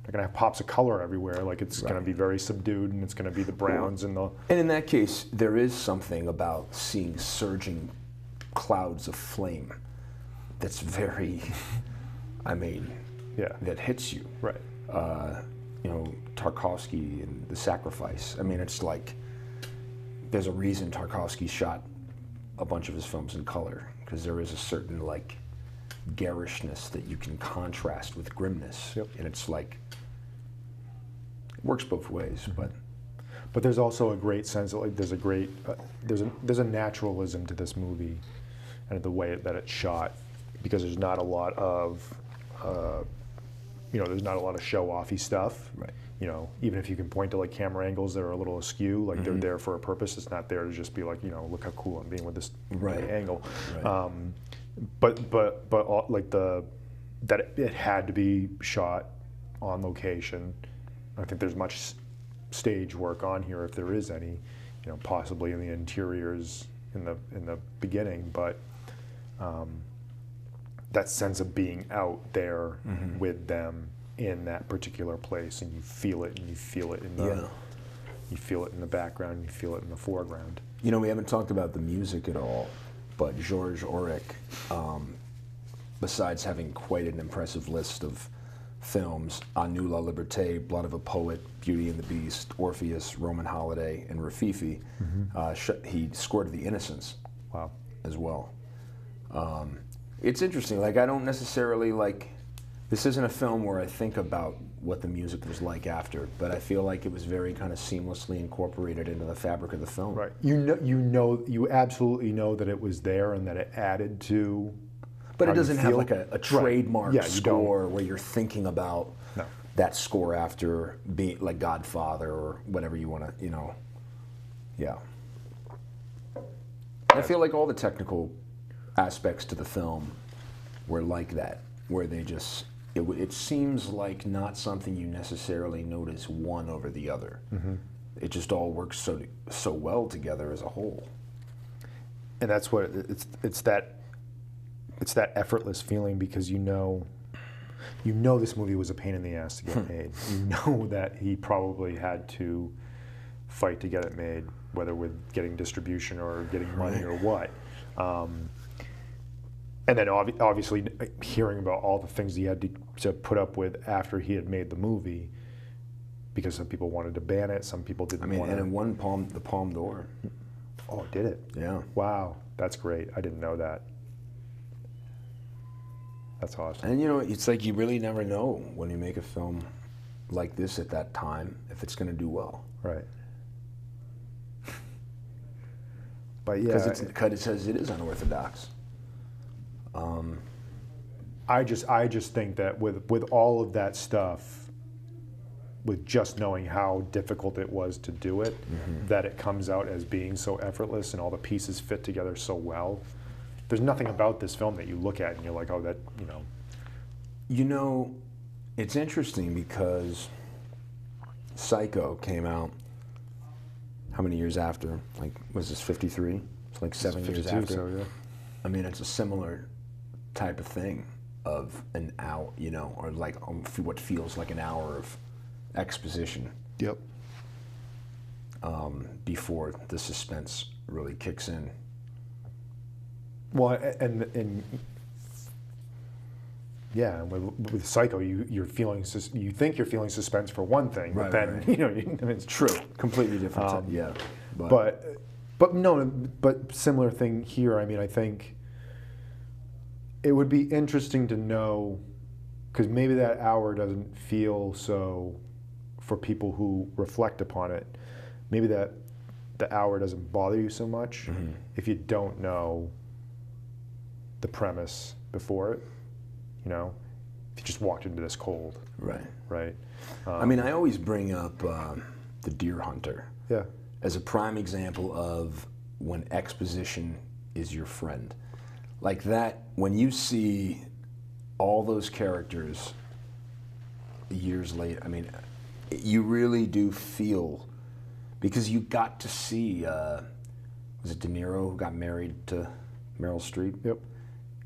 they're gonna have pops of color everywhere. Like it's gonna be very subdued, and it's gonna be the browns and the. And in that case, there is something about seeing surging clouds of flame that's very, that hits you. Right. Tarkovsky and The Sacrifice. I mean, it's like there's a reason Tarkovsky shot a bunch of his films in color, because there is a certain garishness that you can contrast with grimness. Yep. And it's like, it works both ways, But there's also a great sense that there's a great there's a naturalism to this movie, and the way that it's shot, because there's not a lot of there's not a lot of show-offy stuff. Right. Even if you can point to camera angles that are a little askew, they're there for a purpose. It's not there to just be look how cool I'm being with this angle. Right. But that it had to be shot on location. I think there's much stage work on here, if there is any, possibly in the interiors in the beginning, but that sense of being out there with them in that particular place, and you feel it, and you feel it in the you feel it in the background, you feel it in the foreground. We haven't talked about the music at all, but Georges Auric, besides having quite an impressive list of films, A Nous la Liberté, Blood of a Poet, Beauty and the Beast, Orpheus, Roman Holiday, and Rafifi, he scored The Innocents. Wow. As well. It's interesting. I don't necessarily this isn't a film where I think about what the music was like after, but I feel like it was very kind of seamlessly incorporated into the fabric of the film. Right. You absolutely know that it was there and that it added to. But it doesn't have feel. a trademark Yeah, score where you're thinking about, that score after being like Godfather or whatever you want to, yeah. I feel like all the technical aspects to the film were like that, where they just, it seems like not something you necessarily notice one over the other. It just all works so well together as a whole. And that's what it's that effortless feeling, because you know this movie was a pain in the ass to get made. You know that he probably had to fight to get it made, whether with getting distribution or getting money or what. And then obviously hearing about all the things he had to put up with after he had made the movie, because some people wanted to ban it, some people didn't want and to. it won the Palme d'Or. Oh, did it? Yeah. Wow, that's great. I didn't know that. That's awesome. And it's like you really never know when you make a film like this at that time if it's going to do well. Right. But yeah, because it says it is unorthodox. I just think that with all of that stuff, with just knowing how difficult it was to do it, that it comes out as being so effortless and all the pieces fit together so well. There's nothing about this film that you look at and you're like, oh, that, It's interesting because Psycho came out how many years after? Like, was this 53? It's like 7 years after. So, yeah. I mean, it's a similar type of thing of an hour, or like what feels like an hour of exposition. Yep. Before the suspense really kicks in. Well, and yeah, with Psycho, you think you're feeling suspense for one thing, but then it's true, completely different. Yeah, but similar thing here. I mean, I think it would be interesting to know, because maybe that hour doesn't feel so, for people who reflect upon it, maybe that the hour doesn't bother you so much if you don't know the premise before it, if you just walked into this cold. Right. I mean, I always bring up The Deer Hunter as a prime example of when exposition is your friend. Like that, when you see all those characters years later, I mean, you really do feel, because you got to see, was it De Niro who got married to Meryl Streep? Yep.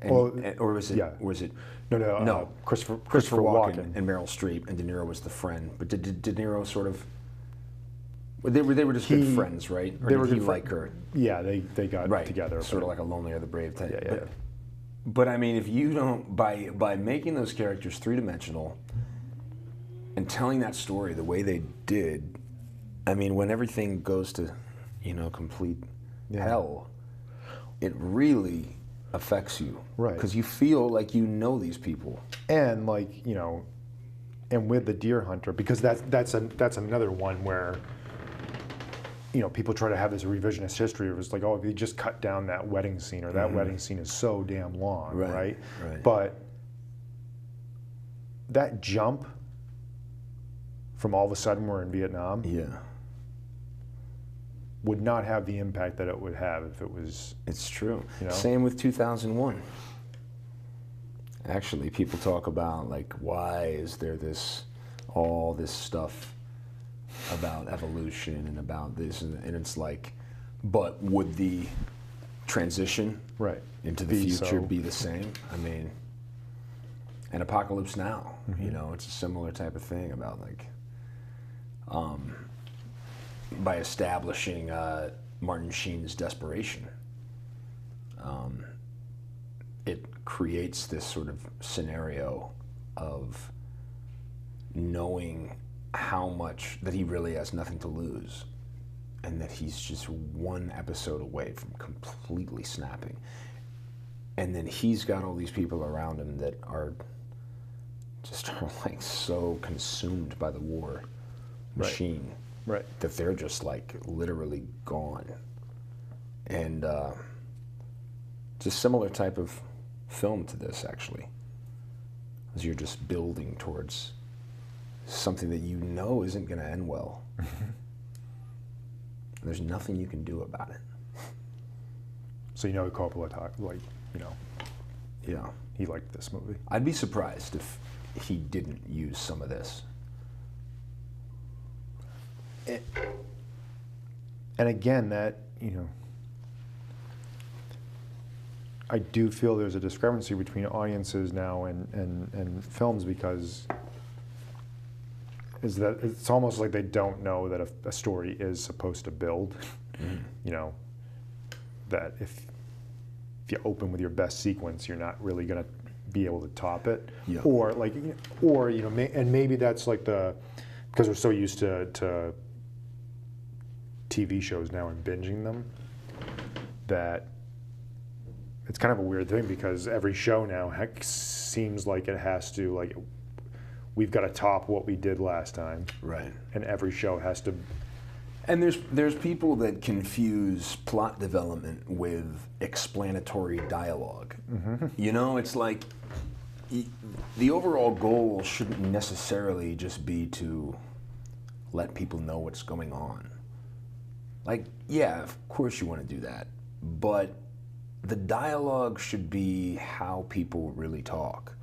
Or was it? Yeah. Was it? No. Christopher Walken and Meryl Streep, and De Niro was the friend. But did De Niro sort of? They were just good friends, right? Or did he like her? Yeah, they got together. Sort of like a Lonely or the Brave type. Yeah. But I mean, if you don't, by making those characters three-dimensional and telling that story the way they did, I mean, when everything goes to, complete hell, it really affects you, right? Because you feel like you know these people, and and with The Deer Hunter, because that's another one where people try to have this revisionist history of it's like, oh, they just cut down that wedding scene, or that wedding scene is so damn long, right? But that jump from all of a sudden we're in Vietnam, would not have the impact that it would have if it was. It's true. Same with 2001. Actually, people talk about like, why is there all this stuff about evolution and about this, and it's like, but would the transition into the future be the same? I mean, and Apocalypse Now, it's a similar type of thing about like, by establishing Martin Sheen's desperation, it creates this sort of scenario of knowing how much that he really has nothing to lose, and that he's just one episode away from completely snapping. And then he's got all these people around him that are like so consumed by the war machine. Right. That they're just like literally gone. And just similar type of film to this, actually, as you're just building towards something that you know isn't going to end well. There's nothing you can do about it. So Coppola talked, Yeah. he liked this movie. I'd be surprised if he didn't use some of this. And again, that, I do feel there's a discrepancy between audiences now and films, because it's almost like they don't know that a story is supposed to build. That if you open with your best sequence, you're not really going to be able to top it. Yeah. Or and maybe that's like because we're so used to TV shows now and binging them, that it's kind of a weird thing, because every show now seems like it has to, we've got to top what we did last time. Right. And every show has to. And there's people that confuse plot development with explanatory dialogue. It's like the overall goal shouldn't necessarily just be to let people know what's going on. Yeah, of course you want to do that, but the dialogue should be how people really talk.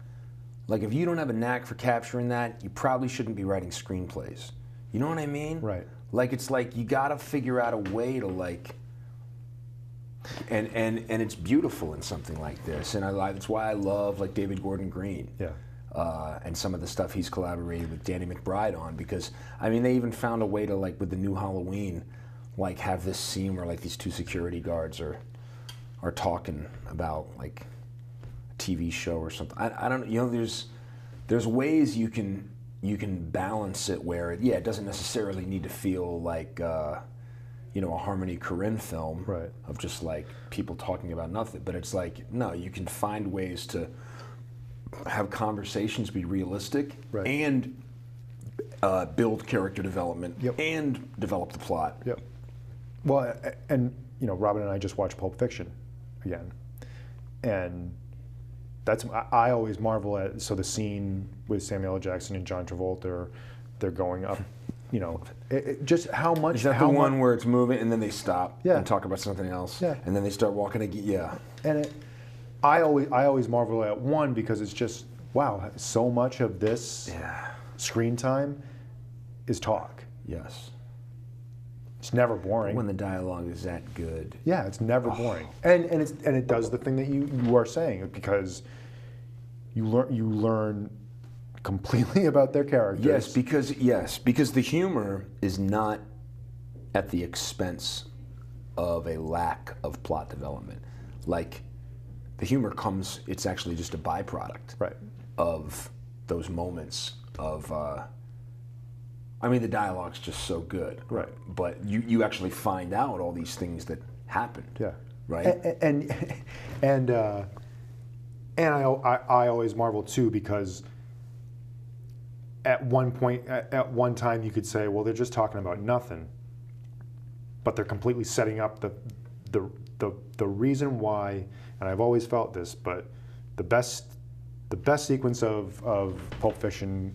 If you don't have a knack for capturing that, you probably shouldn't be writing screenplays. You know what I mean? Right. It's like you got to figure out a way to and it's beautiful in something like this, and that's why I love David Gordon Green. Yeah. And some of the stuff he's collaborated with Danny McBride on, because they even found a way to with the new Halloween, have this scene where these two security guards are talking about a TV show or something. I don't there's ways you can balance it where it doesn't necessarily need to feel like a Harmony Korine film, right, of just people talking about nothing, but it's no, you can find ways to have conversations be realistic, right, and build character development, yep, and develop the plot. Yep. Well, and Robin and I just watched Pulp Fiction again, and I always marvel at the scene with Samuel L. Jackson and John Travolta. They're going up, just how much. Is that the one where it's moving and then they stop, yeah, and talk about something else, yeah, and then they start walking again, yeah. And I always marvel at one, because it's just, wow, so much of this, yeah, screen time is talk. Yes. It's never boring. When the dialogue is that good. Yeah, it's never boring. And it does the thing that you are saying, because you learn completely about their characters. Yes, because the humor is not at the expense of a lack of plot development. The humor comes, it's actually just a byproduct, right, of those moments of the dialogue's just so good, right? But you actually find out all these things that happened, yeah, right? And I always marvel too, because at one time you could say, well, they're just talking about nothing, but they're completely setting up the reason why. And I've always felt this, but the best sequence of Pulp Fiction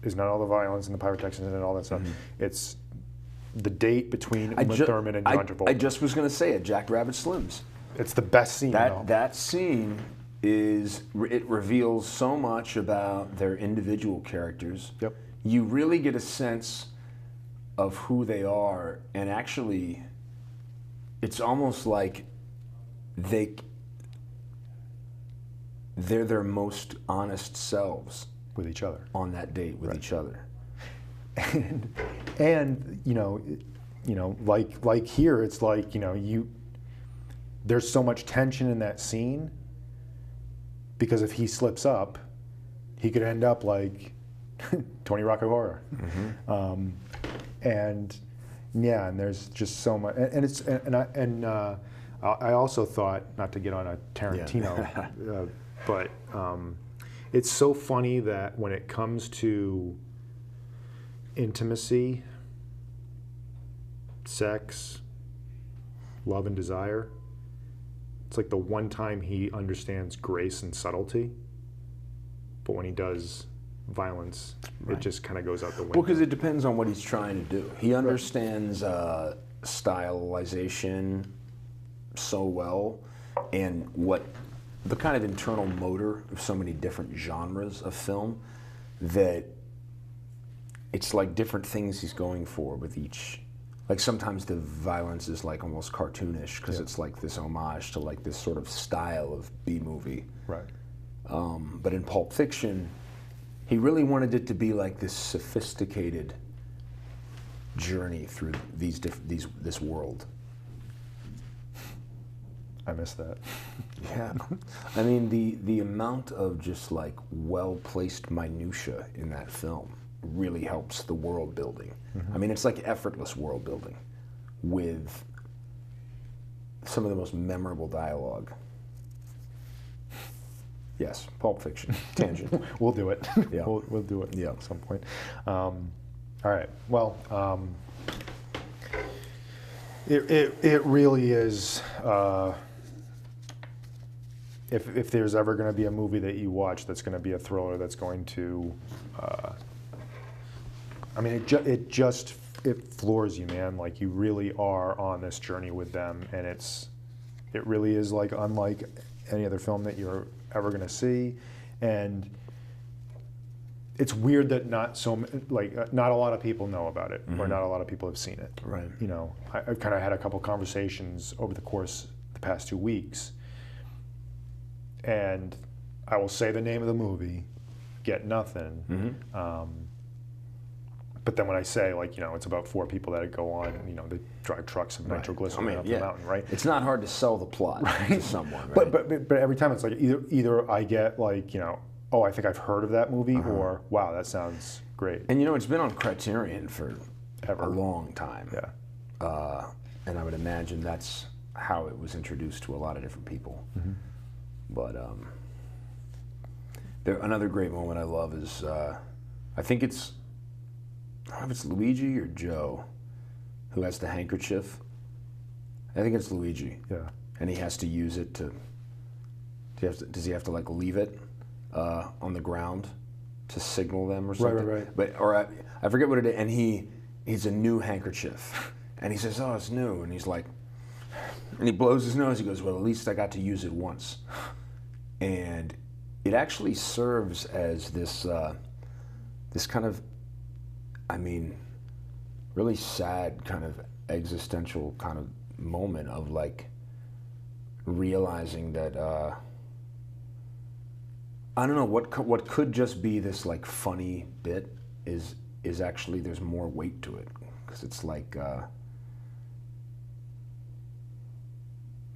is not all the violence and the pyrotechnics and all that stuff. Mm-hmm. It's the date between Uma Thurman and John Travolta. I just was going to say it, Jack Rabbit Slims. It's the best scene. That scene it reveals so much about their individual characters. Yep. You really get a sense of who they are, and actually, it's almost like they're their most honest selves with each other on that date with, right, each other. And like here, it's there's so much tension in that scene, because if he slips up, he could end up like Tony Rock-Horror. Mm-hmm. And there's just so much, I also thought, not to get on a Tarantino, but it's so funny that when it comes to intimacy, sex, love and desire, it's like the one time he understands grace and subtlety. But when he does violence, Right. it just kind of goes out the window. Well, because it depends on what he's trying to do. He understands stylization so well, and what the kind of internal motor of so many different genres of film, that it's like different things he's going for with each. Like sometimes the violence is like almost cartoonish because it's like this homage to like this sort of style of B-movie. Right. But in Pulp Fiction, he really wanted it to be like this sophisticated journey through this world. I miss that. Yeah, I mean the amount of just like well-placed minutia in that film really helps the world building. I mean, it's like effortless world building with some of the most memorable dialogue. Yes, Pulp Fiction. Tangent. We'll do it. Yeah. We'll do it Yeah. at some point. All right. Well, it really is. If there's ever going to be a movie that you watch that's going to be a thriller that's going to, I mean, it floors you, man. Like you really are on this journey with them, and it really is like unlike any other film that you're ever going to see, and it's weird that not a lot of people know about it, or not a lot of people have seen it. Right. You know, I kind of had a couple conversations over the course of the past 2 weeks, and I will say the name of the movie, get nothing. But then when I say, like, you know, it's about 4 people that go on, you know, they drive trucks of nitroglycerin up the mountain, right? It's not hard to sell the plot to someone, right? But every time it's like either I get like, you know, oh, I think I've heard of that movie, or wow, that sounds great. And you know, it's been on Criterion for Ever. a long time. Yeah. And I would imagine that's how it was introduced to a lot of different people. But another great moment I love is, I think it's, I don't know if it's Luigi or Joe who has the handkerchief. I think it's Luigi. Yeah. And he has to use it to, does he have to like leave it on the ground to signal them or something? Right. But, or I forget what it is, and he's a new handkerchief. And he says, oh, it's new. And he's like, and he blows his nose. He goes, well, at least I got to use it once. And it actually serves as this kind of, I mean, really sad kind of existential kind of moment of like realizing that, I don't know, what could just be this like funny bit is actually, there's more weight to it. Because it's like,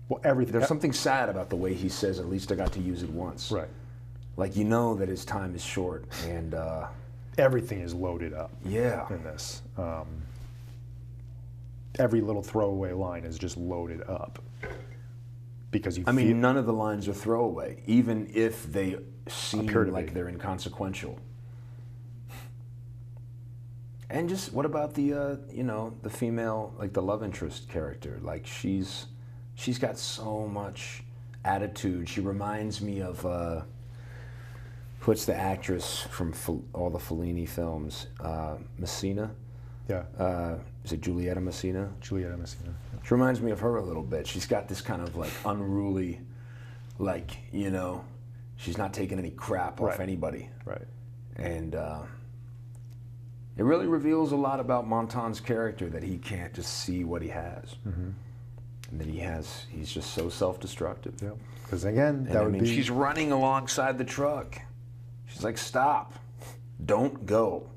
Well, everything. there's something sad about the way he says, at least I got to use it once. Right. Like, you know that his time is short, and Everything is loaded up yeah. in this. Every little throwaway line is just loaded up because you. I mean, none of the lines are throwaway, even if they seem Appear to like be. they're inconsequential. And just, what about the, you know, the female, like the love interest character? Like, she's got so much attitude. She reminds me of, what's the actress from all the Fellini films? Messina? Yeah. Is it Giulietta Messina? Giulietta Messina. She reminds me of her a little bit. She's got this kind of like unruly, like, you know, she's not taking any crap off anybody. Right. And it really reveals a lot about Montan's character, that he can't just see what he has. And that he's just so self-destructive. Yeah. Because again, And that I would mean, be. she's running alongside the truck. She's like, stop, don't go.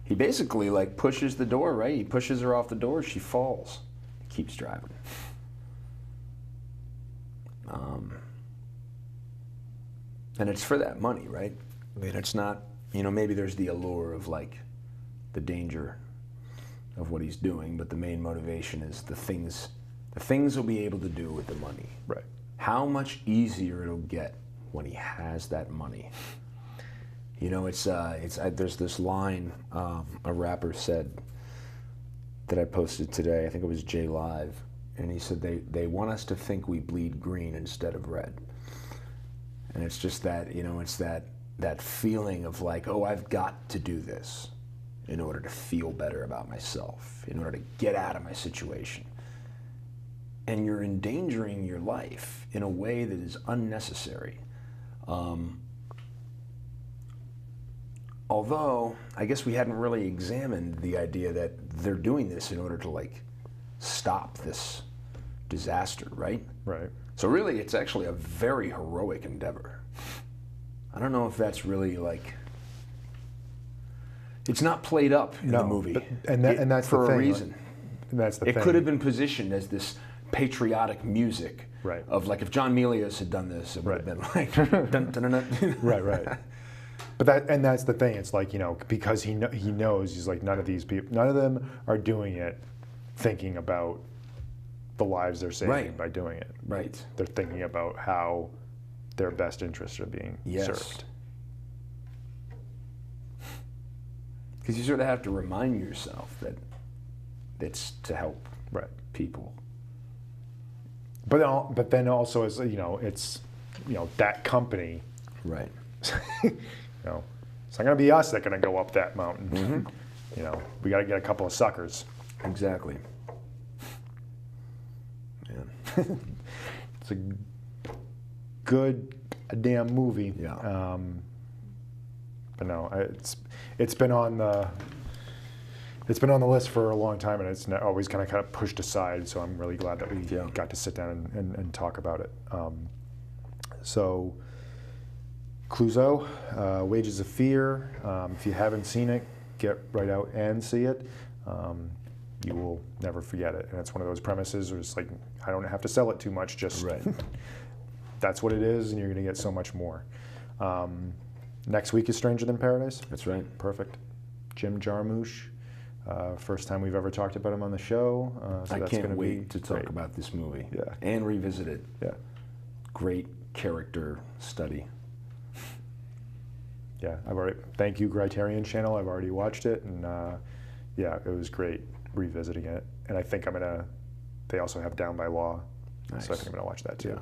He basically like pushes the door, right? He pushes her off the door, she falls. He keeps driving. And it's for that money, right? I mean, it's not, you know, maybe there's the allure of like the danger of what he's doing, but the main motivation is the things he'll be able to do with the money. Right. How much easier it'll get when he has that money. You know, there's this line a rapper said that I posted today. I think it was J Live, and he said they want us to think we bleed green instead of red. And it's just that, you know, it's that that feeling of like, oh, I've got to do this in order to feel better about myself, in order to get out of my situation. And you're endangering your life in a way that is unnecessary. Although, I guess we hadn't really examined the idea that they're doing this in order to like stop this disaster, right? Right. So really, it's actually a very heroic endeavor. I don't know if that's really like, it's not played up in the movie. But, and that's for the thing, a reason. Right? And that's the It thing. could have been positioned as this patriotic music. Right. Of like, if John Milius had done this, it would have been like, dun, dun, dun, dun. Right. But that's the thing. It's like, you know, because he knows, he's like, none of them are doing it thinking about the lives they're saving by doing it. Right. They're thinking about how their best interests are being served. Because you sort of have to remind yourself that it's to help people. But then also, as you know, it's, you know, that company. Right. You know, it's not going to be us that going to go up that mountain. Mm-hmm. You know, we got to get a couple of suckers. Exactly. Yeah. It's a good damn movie. Yeah. But no, it's been on the list for a long time, and it's always kind of pushed aside. So I'm really glad that we got to sit down and talk about it. So Clouzot, Wages of Fear. If you haven't seen it, get right out and see it. You will never forget it. And it's one of those premises where it's like, I don't have to sell it too much, just that's what it is, and you're going to get so much more. Next week is Stranger Than Paradise. That's right. Perfect. Jim Jarmusch. First time we've ever talked about him on the show. So I that's can't gonna wait be to talk great. about this movie. Yeah. And revisit it. Yeah. Great character study. Yeah, thank you, Criterion Channel. I've already watched it, and yeah, it was great revisiting it. And I think they also have Down by Law, so I think I'm gonna watch that too. Yeah.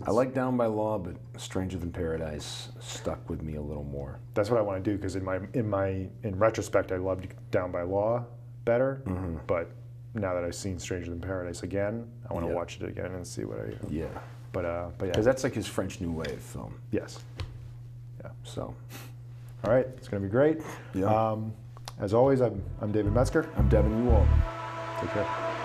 I like Down by Law, but Stranger Than Paradise stuck with me a little more. That's what I want to do, because in retrospect, I loved Down by Law better, but now that I've seen Stranger Than Paradise again, I want to watch it again and see what I. Yeah. But yeah. Because that's like his French New Wave film. Yes. Yeah. So. All right, it's going to be great. Yeah. As always, I'm David Metzger. I'm Devon. You all. Take care.